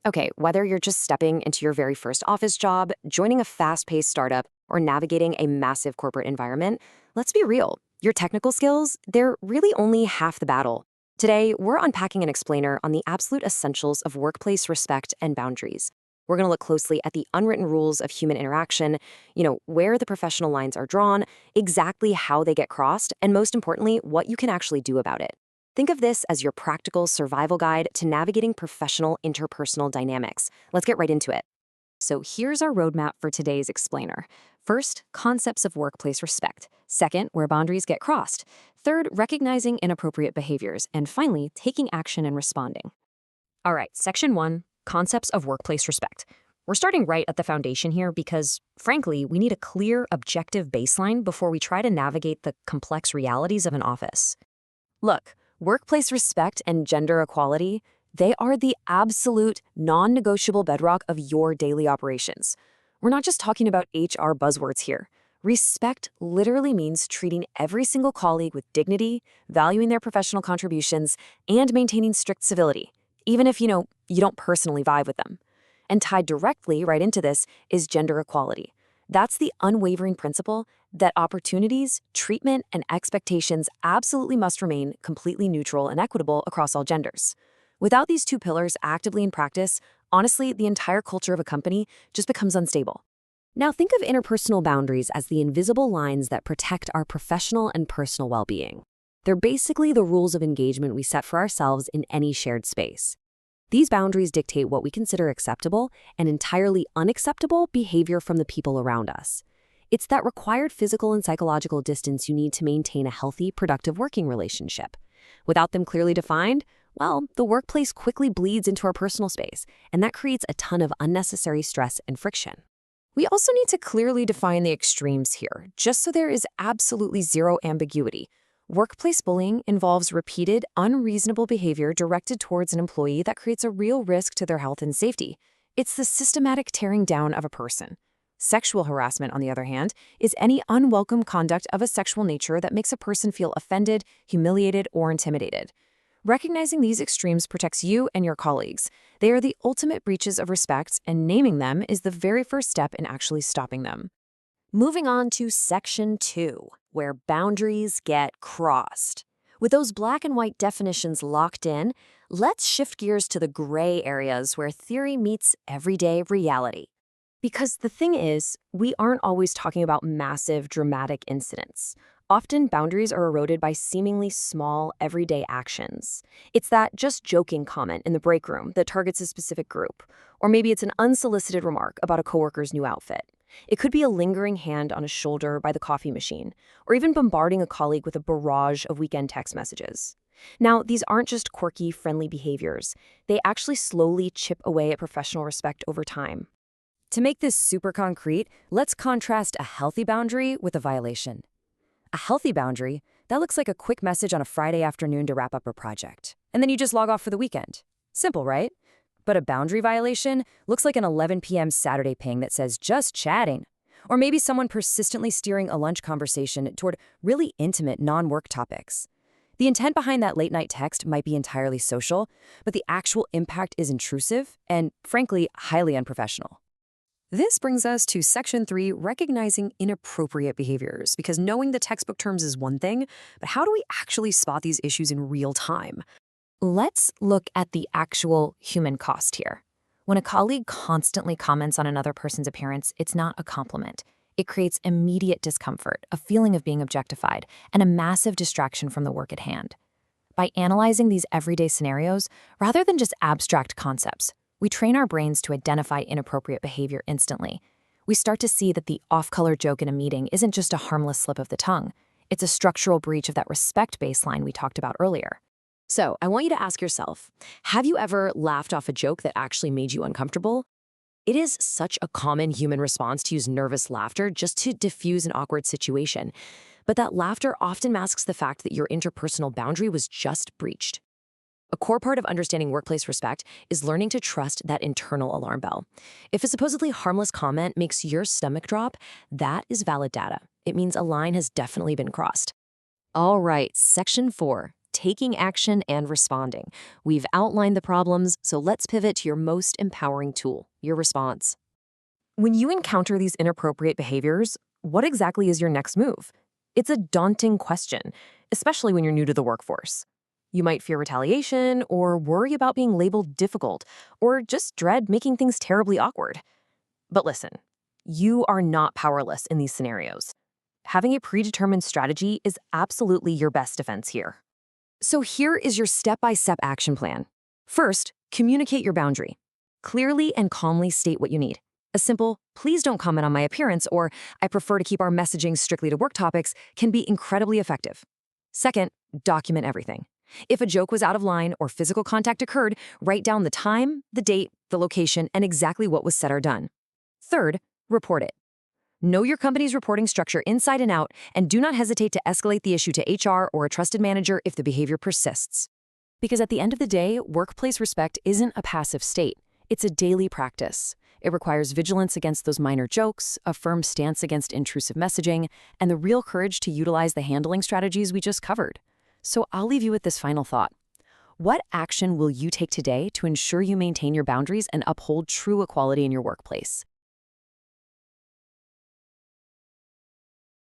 Okay, whether you're just stepping into your very first office job, joining a fast paced startup, or navigating a massive corporate environment, let's be real. Your technical skills, they're really only half the battle. Today, we're unpacking an explainer on the absolute essentials of workplace respect and boundaries. We're going to look closely at the unwritten rules of human interaction, where the professional lines are drawn, exactly how they get crossed, and most importantly, what you can actually do about it. Think of this as your practical survival guide to navigating professional interpersonal dynamics. Let's get right into it. So here's our roadmap for today's explainer. First, concepts of workplace respect. Second, where boundaries get crossed. Third, recognizing inappropriate behaviors. And finally, taking action and responding. All right, section 1, concepts of workplace respect. We're starting right at the foundation here because, frankly, we need a clear, objective baseline before we try to navigate the complex realities of an office. Look, workplace respect and gender equality, they are the absolute non-negotiable bedrock of your daily operations. We're not just talking about HR buzzwords here. Respect literally means treating every single colleague with dignity, valuing their professional contributions, and maintaining strict civility, even if, you don't personally vibe with them. And tied directly right into this is gender equality. That's the unwavering principle that opportunities, treatment, and expectations absolutely must remain completely neutral and equitable across all genders. Without these two pillars actively in practice, honestly, the entire culture of a company just becomes unstable. Now think of interpersonal boundaries as the invisible lines that protect our professional and personal well-being. They're basically the rules of engagement we set for ourselves in any shared space. These boundaries dictate what we consider acceptable and entirely unacceptable behavior from the people around us. It's that required physical and psychological distance you need to maintain a healthy, productive working relationship. Without them clearly defined, well, the workplace quickly bleeds into our personal space, and that creates a ton of unnecessary stress and friction. We also need to clearly define the extremes here, just so there is absolutely zero ambiguity. Workplace bullying involves repeated, unreasonable behavior directed towards an employee that creates a real risk to their health and safety. It's the systematic tearing down of a person. Sexual harassment, on the other hand, is any unwelcome conduct of a sexual nature that makes a person feel offended, humiliated, or intimidated. Recognizing these extremes protects you and your colleagues. They are the ultimate breaches of respect, and naming them is the very first step in actually stopping them. Moving on to section 2, where boundaries get crossed. With those black and white definitions locked in, let's shift gears to the gray areas where theory meets everyday reality. Because the thing is, we aren't always talking about massive, dramatic incidents. Often, boundaries are eroded by seemingly small, everyday actions. It's that just joking comment in the break room that targets a specific group. Or maybe it's an unsolicited remark about a coworker's new outfit. It could be a lingering hand on a shoulder by the coffee machine, or even bombarding a colleague with a barrage of weekend text messages. Now, these aren't just quirky, friendly behaviors. They actually slowly chip away at professional respect over time. To make this super concrete, let's contrast a healthy boundary with a violation. A healthy boundary, that looks like a quick message on a Friday afternoon to wrap up a project. And then you just log off for the weekend. Simple, right? But a boundary violation looks like an 11 p.m. Saturday ping that says, just chatting. Or maybe someone persistently steering a lunch conversation toward really intimate, non-work topics. The intent behind that late-night text might be entirely social, but the actual impact is intrusive and, frankly, highly unprofessional. This brings us to section 3, recognizing inappropriate behaviors, because knowing the textbook terms is one thing, but how do we actually spot these issues in real time? Let's look at the actual human cost here. When a colleague constantly comments on another person's appearance, it's not a compliment. It creates immediate discomfort, a feeling of being objectified, and a massive distraction from the work at hand. By analyzing these everyday scenarios, rather than just abstract concepts, we train our brains to identify inappropriate behavior instantly. We start to see that the off-color joke in a meeting isn't just a harmless slip of the tongue. It's a structural breach of that respect baseline we talked about earlier. So, I want you to ask yourself, have you ever laughed off a joke that actually made you uncomfortable? It is such a common human response to use nervous laughter just to diffuse an awkward situation. But that laughter often masks the fact that your interpersonal boundary was just breached. A core part of understanding workplace respect is learning to trust that internal alarm bell. If a supposedly harmless comment makes your stomach drop, that is valid data. It means a line has definitely been crossed. All right, section 4, taking action and responding. We've outlined the problems, so let's pivot to your most empowering tool, your response. When you encounter these inappropriate behaviors, what exactly is your next move? It's a daunting question, especially when you're new to the workforce. You might fear retaliation, or worry about being labeled difficult, or just dread making things terribly awkward. But listen, you are not powerless in these scenarios. Having a predetermined strategy is absolutely your best defense here. So here is your step-by-step action plan. First, communicate your boundary. Clearly and calmly state what you need. A simple, "Please don't comment on my appearance," or "I prefer to keep our messaging strictly to work topics," can be incredibly effective. Second, document everything. If a joke was out of line or physical contact occurred, write down the time, the date, the location, and exactly what was said or done. Third, report it. Know your company's reporting structure inside and out, and do not hesitate to escalate the issue to HR or a trusted manager if the behavior persists. Because at the end of the day, workplace respect isn't a passive state. It's a daily practice. It requires vigilance against those minor jokes, a firm stance against intrusive messaging, and the real courage to utilize the handling strategies we just covered. So I'll leave you with this final thought. What action will you take today to ensure you maintain your boundaries and uphold true equality in your workplace?